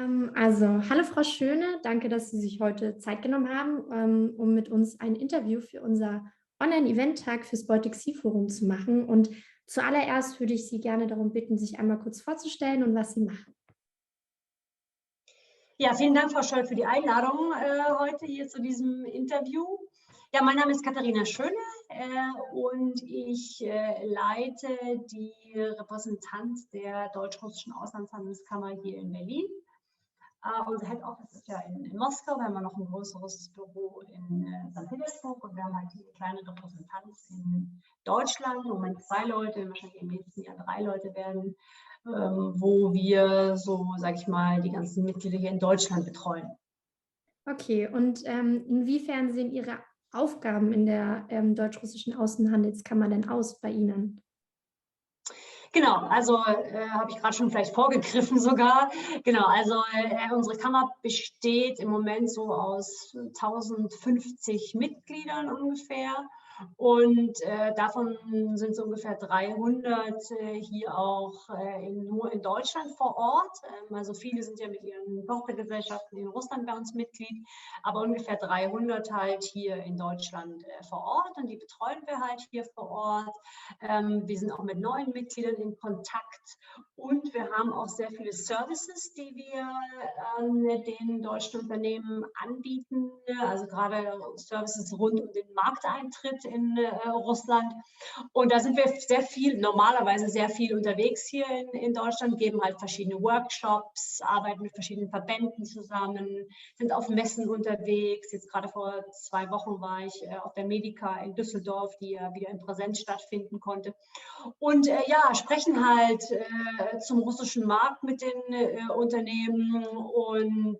Hallo Frau Schöne, danke, dass Sie sich heute Zeit genommen haben, um mit uns ein Interview für unser Online-Event-Tag fürs Baltic Sea Forum zu machen. Und zuallererst würde ich Sie gerne darum bitten, sich einmal kurz vorzustellen und was Sie machen. Ja, vielen Dank, Frau Scholl, für die Einladung heute hier zu diesem Interview. Ja, mein Name ist Katharina Schöne und ich leite die Repräsentanz der Deutsch-Russischen Auslandshandelskammer hier in Berlin. Unser Head Office ist ja in Moskau, wir haben noch ein größeres Büro in St. Petersburg und wir haben halt diese kleine Repräsentanz in Deutschland, im Moment 2 Leute, wahrscheinlich im nächsten Jahr 3 Leute werden, wo wir so, sage ich mal, die ganzen Mitglieder hier in Deutschland betreuen. Okay, und inwiefern sehen Ihre Aufgaben in der Deutsch-Russischen Außenhandelskammer denn aus bei Ihnen? Genau, also habe ich gerade schon vielleicht vorgegriffen sogar. Genau, also unsere Kammer besteht im Moment so aus 1050 Mitgliedern ungefähr. Und davon sind so ungefähr 300 hier auch nur in Deutschland vor Ort. Also viele sind ja mit ihren Tochtergesellschaften in Russland bei uns Mitglied, aber ungefähr 300 halt hier in Deutschland vor Ort und die betreuen wir halt hier vor Ort. Wir sind auch mit neuen Mitgliedern in Kontakt und wir haben auch sehr viele Services, die wir den deutschen Unternehmen anbieten, also gerade Services rund um den Markteintritt in Russland. Und da sind wir normalerweise sehr viel unterwegs hier in Deutschland, geben halt verschiedene Workshops, arbeiten mit verschiedenen Verbänden zusammen, sind auf Messen unterwegs. Jetzt gerade vor 2 Wochen war ich auf der Medica in Düsseldorf, die ja wieder in Präsenz stattfinden konnte. Und sprechen halt zum russischen Markt mit den Unternehmen und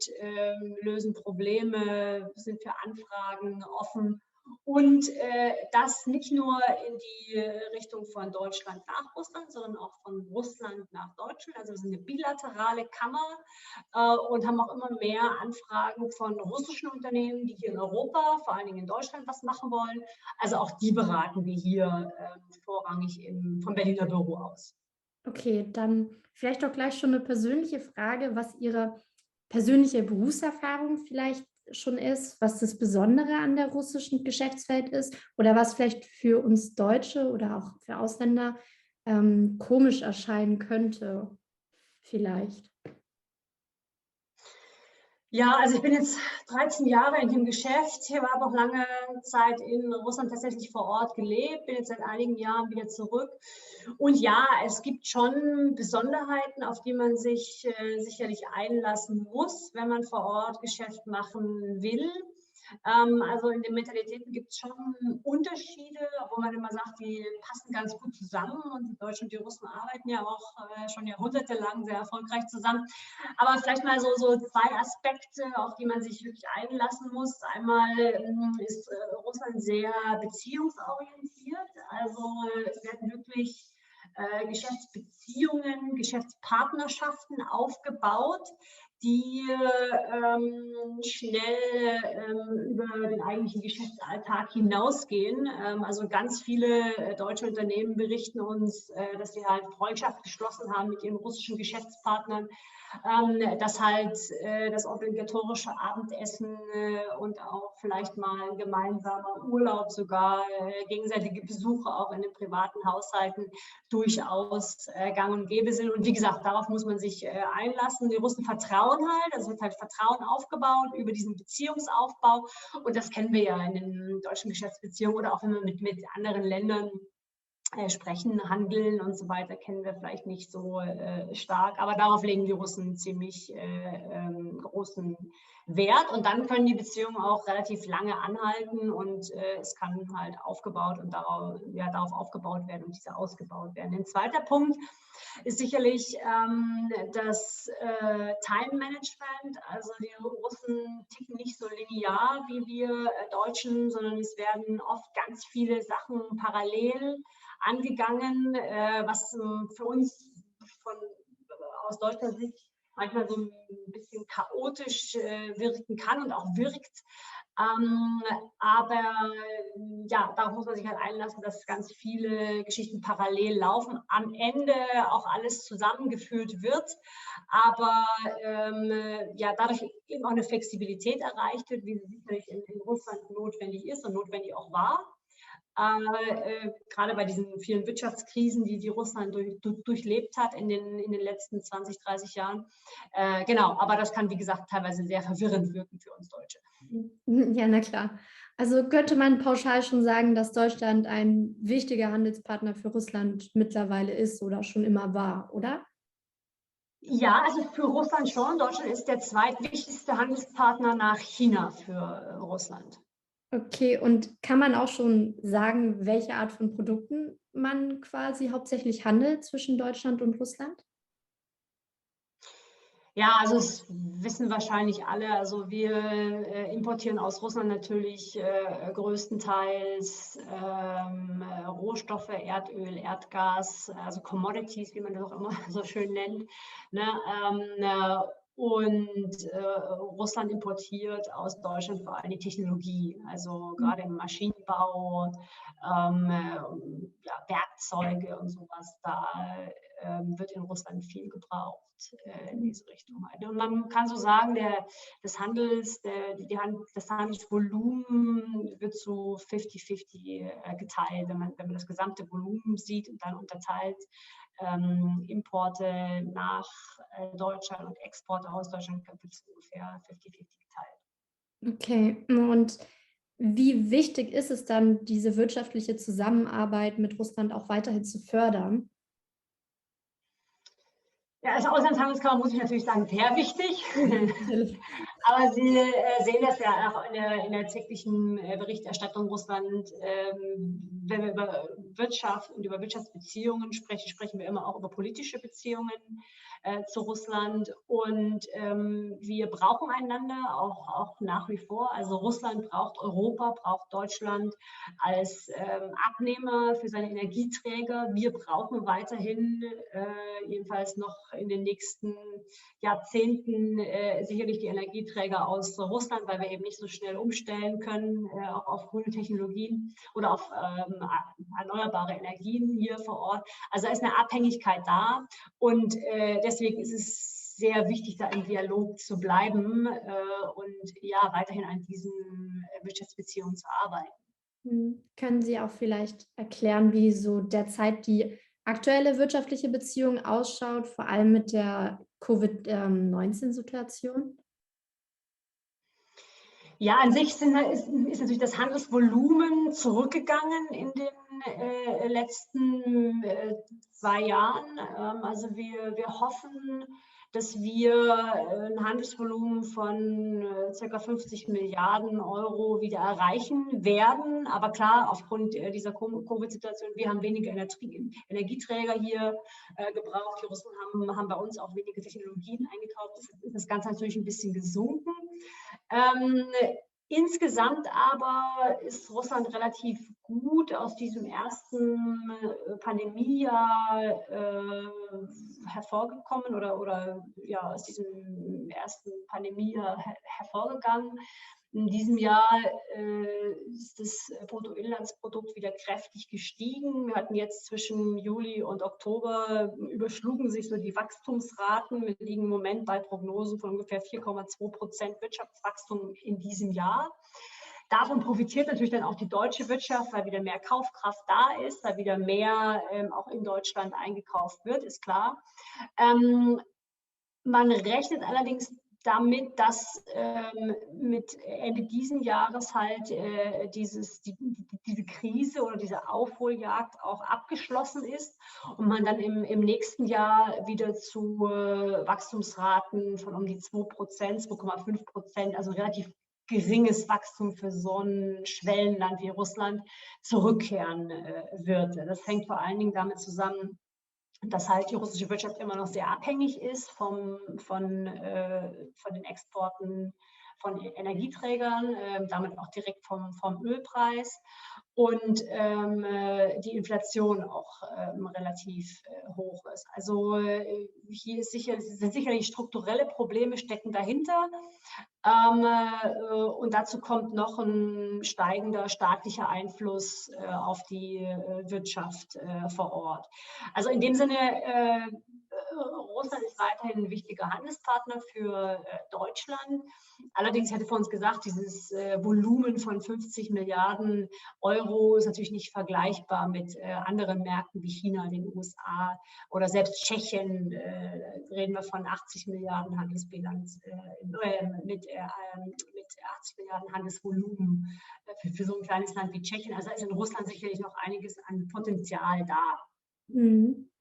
lösen Probleme, sind für Anfragen offen. Und das nicht nur in die Richtung von Deutschland nach Russland, sondern auch von Russland nach Deutschland. Also wir sind eine bilaterale Kammer und haben auch immer mehr Anfragen von russischen Unternehmen, die hier in Europa, vor allen Dingen in Deutschland, was machen wollen. Also auch die beraten wir hier vorrangig vom Berliner Büro aus. Okay, dann vielleicht auch gleich schon eine persönliche Frage, was Ihre persönliche Berufserfahrung vielleicht schon ist, was das Besondere an der russischen Geschäftswelt ist oder was vielleicht für uns Deutsche oder auch für Ausländer komisch erscheinen könnte, vielleicht. Ja, also ich bin jetzt 13 Jahre in dem Geschäft. Ich habe auch lange Zeit in Russland tatsächlich vor Ort gelebt, bin jetzt seit einigen Jahren wieder zurück. Und ja, es gibt schon Besonderheiten, auf die man sich sicherlich einlassen muss, wenn man vor Ort Geschäft machen will. Also in den Mentalitäten gibt es schon Unterschiede, wo man immer sagt, die passen ganz gut zusammen und die Deutschen und die Russen arbeiten ja auch schon jahrhundertelang sehr erfolgreich zusammen. Aber vielleicht mal so 2 Aspekte, auf die man sich wirklich einlassen muss. Einmal ist Russland sehr beziehungsorientiert, also es werden wirklich Geschäftsbeziehungen, Geschäftspartnerschaften aufgebaut, die schnell über den eigentlichen Geschäftsalltag hinausgehen. Also ganz viele deutsche Unternehmen berichten uns, dass sie halt Freundschaft geschlossen haben mit ihren russischen Geschäftspartnern, dass halt das obligatorische Abendessen und auch vielleicht mal ein gemeinsamer Urlaub, sogar gegenseitige Besuche auch in den privaten Haushalten durchaus gang und gäbe sind. Und wie gesagt, darauf muss man sich einlassen. Die Russen vertrauen halt, also wird halt Vertrauen aufgebaut über diesen Beziehungsaufbau. Und das kennen wir ja in den deutschen Geschäftsbeziehungen oder auch wenn wir mit anderen Ländern sprechen, handeln und so weiter, kennen wir vielleicht nicht so stark. Aber darauf legen die Russen ziemlich großen Wert. Und dann können die Beziehungen auch relativ lange anhalten und es kann halt aufgebaut und darauf aufgebaut werden und diese ausgebaut werden. Ein zweiter Punkt ist sicherlich das Time-Management. Also die Russen ticken nicht so linear wie wir Deutschen, sondern es werden oft ganz viele Sachen parallel angegangen, was für uns aus deutscher Sicht manchmal so ein bisschen chaotisch wirken kann und auch wirkt. Aber ja, darauf muss man sich halt einlassen, dass ganz viele Geschichten parallel laufen, am Ende auch alles zusammengeführt wird, aber ja, dadurch eben auch eine Flexibilität erreicht wird, wie sie sicherlich in Russland notwendig ist und notwendig auch war. Gerade bei diesen vielen Wirtschaftskrisen, die Russland durchlebt hat in den letzten 20, 30 Jahren. Genau, aber das kann, wie gesagt, teilweise sehr verwirrend wirken für uns Deutsche. Ja, na klar. Also könnte man pauschal schon sagen, dass Deutschland ein wichtiger Handelspartner für Russland mittlerweile ist oder schon immer war, oder? Ja, also für Russland schon. Deutschland ist der zweitwichtigste Handelspartner nach China für Russland. Okay, und kann man auch schon sagen, welche Art von Produkten man quasi hauptsächlich handelt zwischen Deutschland und Russland? Ja, also das wissen wahrscheinlich alle. Also wir importieren aus Russland natürlich größtenteils Rohstoffe, Erdöl, Erdgas, also Commodities, wie man das auch immer so schön nennt. Ne? Und Russland importiert aus Deutschland vor allem die Technologie, also gerade im Maschinenbau, ja, Werkzeuge und sowas. Da wird in Russland viel gebraucht in diese Richtung. Und man kann so sagen, das Handelsvolumen wird zu 50-50 geteilt, wenn man das gesamte Volumen sieht und dann unterteilt Importe nach Deutschland und Exporte aus Deutschland, wird es ungefähr 50-50 geteilt. Okay, und wie wichtig ist es dann, diese wirtschaftliche Zusammenarbeit mit Russland auch weiterhin zu fördern? Ja, als Auslandshandelskammer muss ich natürlich sagen, sehr wichtig. Natürlich. Aber Sie sehen das ja auch in der täglichen Berichterstattung Russland. Wenn wir über Wirtschaft und über Wirtschaftsbeziehungen sprechen, sprechen wir immer auch über politische Beziehungen zu Russland. Und wir brauchen einander auch nach wie vor. Also Russland braucht Europa, braucht Deutschland als Abnehmer für seine Energieträger. Wir brauchen weiterhin, jedenfalls noch in den nächsten Jahrzehnten, sicherlich die Energieträger aus Russland, weil wir eben nicht so schnell umstellen können, auch auf grüne Technologien oder auf erneuerbare Energien hier vor Ort. Also da ist eine Abhängigkeit da und deswegen ist es sehr wichtig, da im Dialog zu bleiben und ja, weiterhin an diesen Wirtschaftsbeziehungen zu arbeiten. Können Sie auch vielleicht erklären, wie so derzeit die aktuelle wirtschaftliche Beziehung ausschaut, vor allem mit der Covid-19-Situation? Ja, an sich ist natürlich das Handelsvolumen zurückgegangen in den letzten 2 Jahren. Also wir hoffen, dass wir ein Handelsvolumen von ca. 50 Milliarden Euro wieder erreichen werden. Aber klar, aufgrund dieser Covid-Situation, wir haben weniger Energieträger hier gebraucht. Die Russen haben bei uns auch weniger Technologien eingekauft. Ist das Ganze natürlich ein bisschen gesunken. Insgesamt aber ist Russland relativ gut aus diesem ersten Pandemiejahr hervorgekommen oder ja, aus diesem ersten Pandemiejahr hervorgegangen. In diesem Jahr ist das Bruttoinlandsprodukt wieder kräftig gestiegen. Wir hatten jetzt zwischen Juli und Oktober überschlugen sich so die Wachstumsraten. Wir liegen im Moment bei Prognosen von ungefähr 4,2% Wirtschaftswachstum in diesem Jahr. Davon profitiert natürlich dann auch die deutsche Wirtschaft, weil wieder mehr Kaufkraft da ist, weil wieder mehr auch in Deutschland eingekauft wird, ist klar. Man rechnet allerdings damit, dass mit Ende diesen Jahres halt diese Krise oder diese Aufholjagd auch abgeschlossen ist und man dann im nächsten Jahr wieder zu Wachstumsraten von um die 2%, 2,5%, also relativ geringes Wachstum für so ein Schwellenland wie Russland zurückkehren wird. Das hängt vor allen Dingen damit zusammen, dass halt die russische Wirtschaft immer noch sehr abhängig ist von den Exporten von Energieträgern, damit auch direkt vom Ölpreis und die Inflation auch relativ hoch ist. Also hier sind sicherlich strukturelle Probleme stecken dahinter. Und dazu kommt noch ein steigender staatlicher Einfluss auf die Wirtschaft vor Ort. Also in dem Sinne, Russland ist weiterhin ein wichtiger Handelspartner für Deutschland. Allerdings hätte vor uns gesagt, dieses Volumen von 50 Milliarden Euro ist natürlich nicht vergleichbar mit anderen Märkten wie China, den USA oder selbst Tschechien. Reden wir von 80 Milliarden Handelsbilanz mit 80 Milliarden Handelsvolumen für so ein kleines Land wie Tschechien. Also ist in Russland sicherlich noch einiges an Potenzial da. Mhm.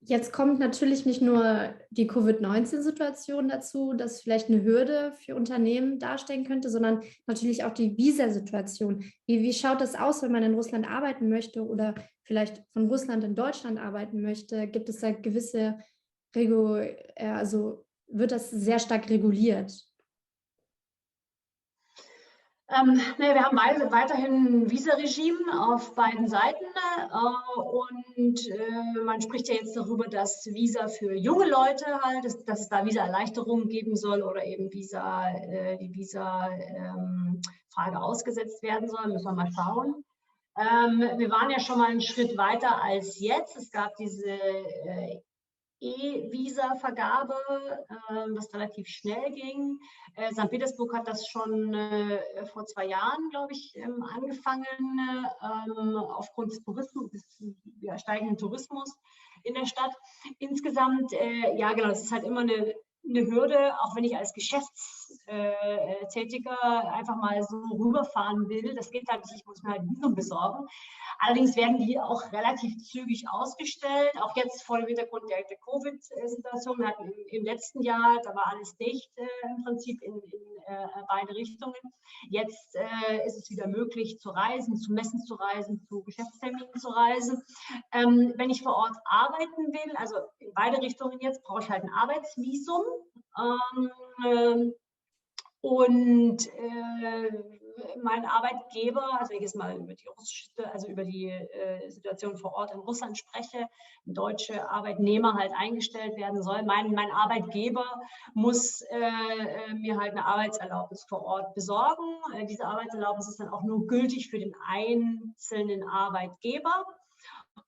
Jetzt kommt natürlich nicht nur die Covid-19-Situation dazu, das vielleicht eine Hürde für Unternehmen darstellen könnte, sondern natürlich auch die Visasituation. Wie schaut das aus, wenn man in Russland arbeiten möchte oder vielleicht von Russland in Deutschland arbeiten möchte? Gibt es da gewisse also wird das sehr stark reguliert? Wir haben weiterhin ein Visa-Regime auf beiden Seiten und man spricht ja jetzt darüber, dass Visa für junge Leute halt, dass es da Visa-Erleichterungen geben soll oder eben die Visa-Frage ausgesetzt werden soll. Müssen wir mal schauen. Wir waren ja schon mal einen Schritt weiter als jetzt. Es gab diese E-Visa-Vergabe, was relativ schnell ging. St. Petersburg hat das schon vor 2 Jahren, glaube ich, angefangen, aufgrund des Tourismus, des steigenden Tourismus in der Stadt. Insgesamt, ja genau, das ist halt immer eine Hürde, auch wenn ich als Geschäftstätiger einfach mal so rüberfahren will. Das geht halt nicht, ich muss mir halt Visum besorgen. Allerdings werden die auch relativ zügig ausgestellt, auch jetzt vor dem Hintergrund der Covid-Situation. Wir hatten im letzten Jahr, da war alles dicht im Prinzip in beide Richtungen. Jetzt ist es wieder möglich zu reisen, zu Messen zu reisen, zu Geschäftsterminen zu reisen. Wenn ich vor Ort arbeiten will, also in beide Richtungen jetzt, brauche ich halt ein Arbeitsvisum. Und mein Arbeitgeber, also wenn ich jetzt mal über die Situation vor Ort in Russland spreche, deutsche Arbeitnehmer halt eingestellt werden soll, mein Arbeitgeber muss mir halt eine Arbeitserlaubnis vor Ort besorgen. Diese Arbeitserlaubnis ist dann auch nur gültig für den einzelnen Arbeitgeber.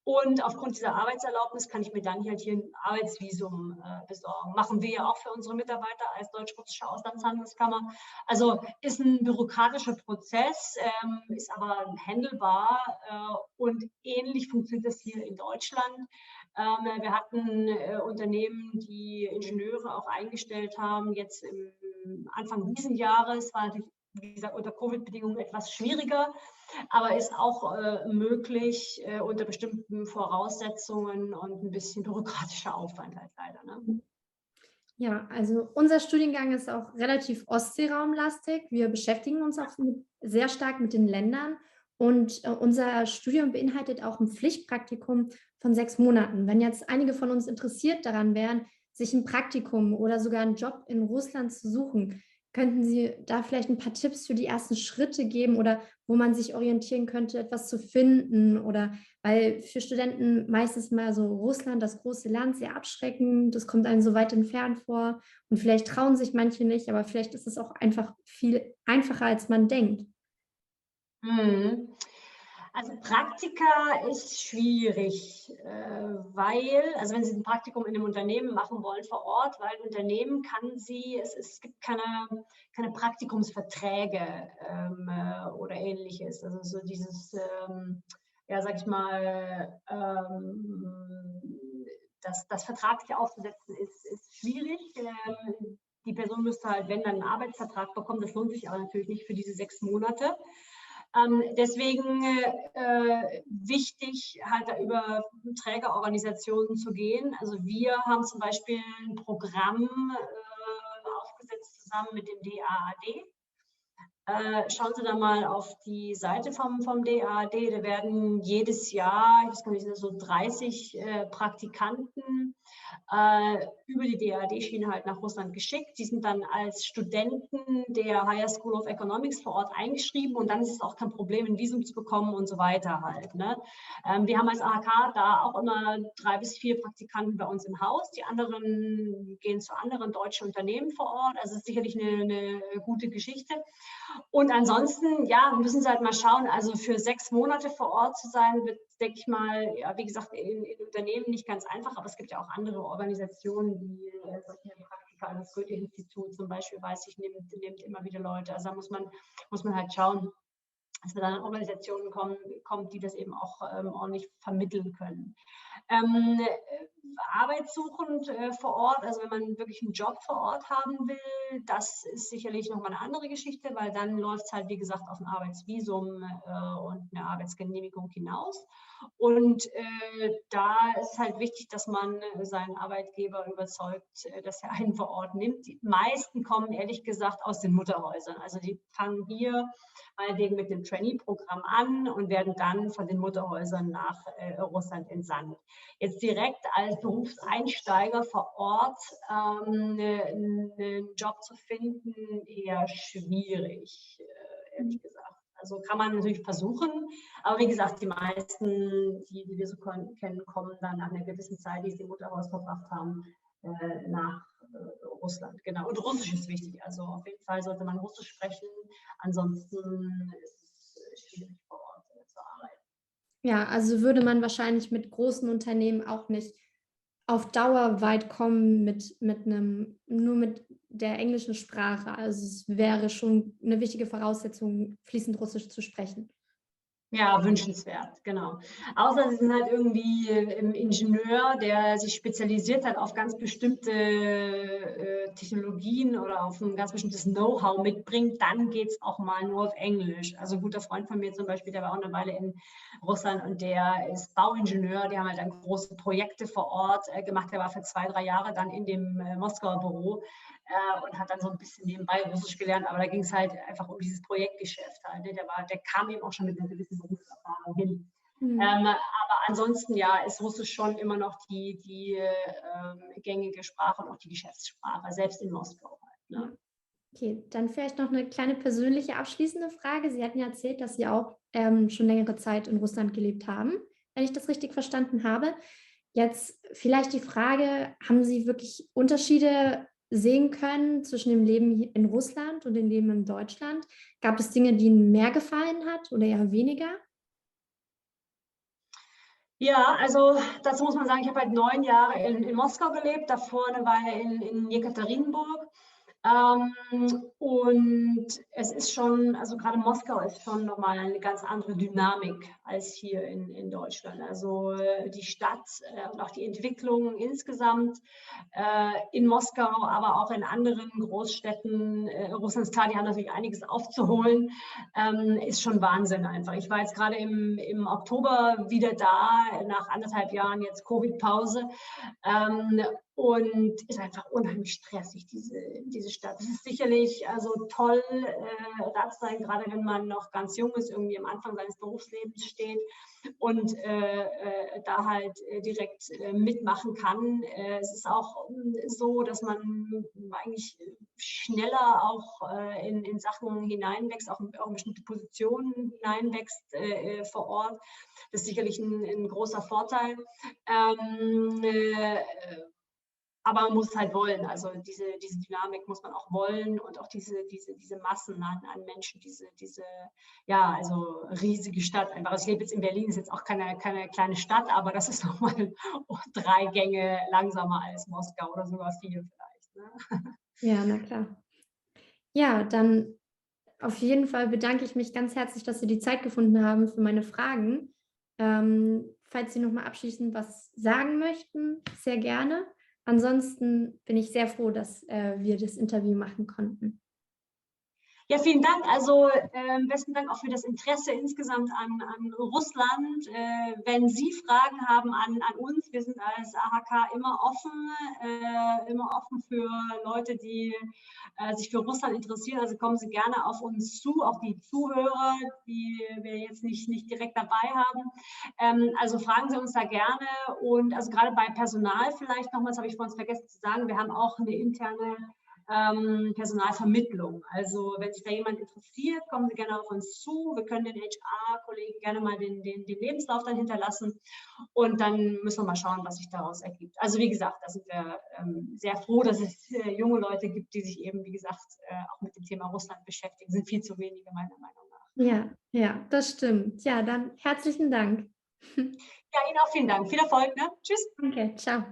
Und aufgrund dieser Arbeitserlaubnis kann ich mir dann halt hier ein Arbeitsvisum besorgen. Machen wir ja auch für unsere Mitarbeiter als Deutsch-Russische Auslandshandelskammer. Also ist ein bürokratischer Prozess, ist aber handelbar und ähnlich funktioniert das hier in Deutschland. Wir hatten Unternehmen, die Ingenieure auch eingestellt haben, jetzt Anfang diesen Jahres, war natürlich, wie gesagt, unter Covid-Bedingungen etwas schwieriger, aber ist auch möglich unter bestimmten Voraussetzungen und ein bisschen bürokratischer Aufwand halt leider. Ne? Ja, also unser Studiengang ist auch relativ ostseeraumlastig. Wir beschäftigen uns auch sehr stark mit den Ländern und unser Studium beinhaltet auch ein Pflichtpraktikum von 6 Monaten. Wenn jetzt einige von uns interessiert daran wären, sich ein Praktikum oder sogar einen Job in Russland zu suchen, könnten Sie da vielleicht ein paar Tipps für die ersten Schritte geben oder wo man sich orientieren könnte, etwas zu finden? Oder weil für Studenten meistens mal so Russland, das große Land, sehr abschreckend, das kommt einem so weit entfernt vor und vielleicht trauen sich manche nicht, aber vielleicht ist es auch einfach viel einfacher, als man denkt. Mhm. Also Praktika ist schwierig, also wenn Sie ein Praktikum in einem Unternehmen machen wollen vor Ort, weil ein Unternehmen es gibt keine Praktikumsverträge oder ähnliches. Also so dieses, ja sag ich mal, das vertraglich aufzusetzen ist schwierig. Die Person müsste halt, wenn dann einen Arbeitsvertrag bekommen, das lohnt sich aber natürlich nicht für diese 6 Monate. Deswegen wichtig, halt da über Trägerorganisationen zu gehen. Also wir haben zum Beispiel ein Programm aufgesetzt zusammen mit dem DAAD. Schauen Sie da mal auf die Seite vom DAAD. Da werden jedes Jahr, ich weiß gar nicht, so 30 Praktikanten über die DAAD-Schiene halt nach Russland geschickt. Die sind dann als Studenten der Higher School of Economics vor Ort eingeschrieben und dann ist es auch kein Problem, ein Visum zu bekommen und so weiter halt. Ne? Wir haben als AHK da auch immer 3 bis 4 Praktikanten bei uns im Haus. Die anderen gehen zu anderen deutschen Unternehmen vor Ort. Also es ist sicherlich eine gute Geschichte. Und ansonsten, ja, müssen Sie halt mal schauen, also für 6 Monate vor Ort zu sein, wird, denke ich mal, ja, wie gesagt, in Unternehmen nicht ganz einfach, aber es gibt ja auch andere Organisationen, die solche Praktika, das Goethe-Institut zum Beispiel, weiß ich, nimmt immer wieder Leute. Also da muss man halt schauen, dass man dann an Organisationen kommt, die das eben auch ordentlich vermitteln können. Arbeitssuchend vor Ort, also wenn man wirklich einen Job vor Ort haben will, das ist sicherlich nochmal eine andere Geschichte, weil dann läuft es halt, wie gesagt, auf ein Arbeitsvisum und eine Arbeitsgenehmigung hinaus. Und da ist es halt wichtig, dass man seinen Arbeitgeber überzeugt, dass er einen vor Ort nimmt. Die meisten kommen ehrlich gesagt aus den Mutterhäusern. Also die fangen hier meinetwegen mit dem Trainee-Programm an und werden dann von den Mutterhäusern nach Russland entsandt. Jetzt direkt als Berufseinsteiger vor Ort einen Job zu finden, eher schwierig, ehrlich gesagt. Also kann man natürlich versuchen, aber wie gesagt, die meisten, die wir so kennen, kommen dann nach einer gewissen Zeit, die sie im Mutterhaus verbracht haben, nach Russland. Genau. Und Russisch ist wichtig. Also auf jeden Fall sollte man Russisch sprechen. Ansonsten ist es schwierig vor Ort zu arbeiten. Ja, also würde man wahrscheinlich mit großen Unternehmen auch nicht auf Dauer weit kommen nur mit der englischen Sprache. Also es wäre schon eine wichtige Voraussetzung, fließend Russisch zu sprechen. Ja, wünschenswert, genau. Außer Sie sind halt irgendwie im Ingenieur, der sich spezialisiert hat auf ganz bestimmte Technologien oder auf ein ganz bestimmtes Know-how mitbringt, dann geht es auch mal nur auf Englisch. Also ein guter Freund von mir zum Beispiel, der war auch eine Weile in Russland und der ist Bauingenieur, die haben halt dann große Projekte vor Ort gemacht. Der war für 2, 3 Jahre dann in dem Moskauer Büro und hat dann so ein bisschen nebenbei Russisch gelernt, aber da ging es halt einfach um dieses Projektgeschäft halt. Ne? Der kam eben auch schon mit einer gewissen Berufserfahrung hin. Aber ansonsten, ja, ist Russisch schon immer noch die gängige Sprache und auch die Geschäftssprache, selbst in Moskau halt. Ne? Okay, dann vielleicht noch eine kleine persönliche abschließende Frage. Sie hatten ja erzählt, dass Sie auch schon längere Zeit in Russland gelebt haben, wenn ich das richtig verstanden habe. Jetzt vielleicht die Frage, haben Sie wirklich Unterschiede sehen können zwischen dem Leben in Russland und dem Leben in Deutschland? Gab es Dinge, die Ihnen mehr gefallen hat oder eher weniger? Ja, also dazu muss man sagen, ich habe halt 9 Jahre in Moskau gelebt, davor eine Weile in Jekaterinburg. Und es ist schon, also gerade Moskau ist schon nochmal eine ganz andere Dynamik als hier in Deutschland. Also die Stadt und auch die Entwicklung insgesamt in Moskau, aber auch in anderen Großstädten Russlands, klar, die haben natürlich einiges aufzuholen, ist schon Wahnsinn einfach. Ich war jetzt gerade im Oktober wieder da, nach 1,5 Jahren jetzt Covid-Pause. Und ist einfach unheimlich stressig, diese Stadt. Es ist sicherlich also toll, da zu sein, gerade wenn man noch ganz jung ist, irgendwie am Anfang seines Berufslebens steht und da halt direkt mitmachen kann. Es ist auch so, dass man eigentlich schneller auch in Sachen hineinwächst, auch in bestimmte Positionen hineinwächst vor Ort. Das ist sicherlich ein großer Vorteil. Aber man muss es halt wollen. Also diese Dynamik muss man auch wollen und auch diese Massen an Menschen, ja, also riesige Stadt einfach. Also ich lebe jetzt in Berlin, ist jetzt auch keine kleine Stadt, aber das ist nochmal 3 Gänge langsamer als Moskau oder sogar 4 vielleicht. Ne? Ja, na klar. Ja, dann auf jeden Fall bedanke ich mich ganz herzlich, dass Sie die Zeit gefunden haben für meine Fragen. Falls Sie noch mal abschließend was sagen möchten, sehr gerne. Ansonsten bin ich sehr froh, dass wir das Interview machen konnten. Ja, vielen Dank. Also besten Dank auch für das Interesse insgesamt an Russland. Wenn Sie Fragen haben an uns, wir sind als AHK immer offen für Leute, die sich für Russland interessieren. Also kommen Sie gerne auf uns zu, auch die Zuhörer, die wir jetzt nicht direkt dabei haben. Also fragen Sie uns da gerne. Und also gerade bei Personal vielleicht nochmals, habe ich vorhin vergessen zu sagen, wir haben auch eine interne Personalvermittlung. Also wenn sich da jemand interessiert, kommen Sie gerne auf uns zu. Wir können den HR-Kollegen gerne mal den Lebenslauf dann hinterlassen und dann müssen wir mal schauen, was sich daraus ergibt. Also wie gesagt, da sind wir sehr froh, dass es junge Leute gibt, die sich eben, wie gesagt, auch mit dem Thema Russland beschäftigen. Sind viel zu wenige, meiner Meinung nach. Ja, ja, das stimmt. Ja, dann herzlichen Dank. Ja, Ihnen auch vielen Dank. Viel Erfolg. Ne? Tschüss. Danke, ciao.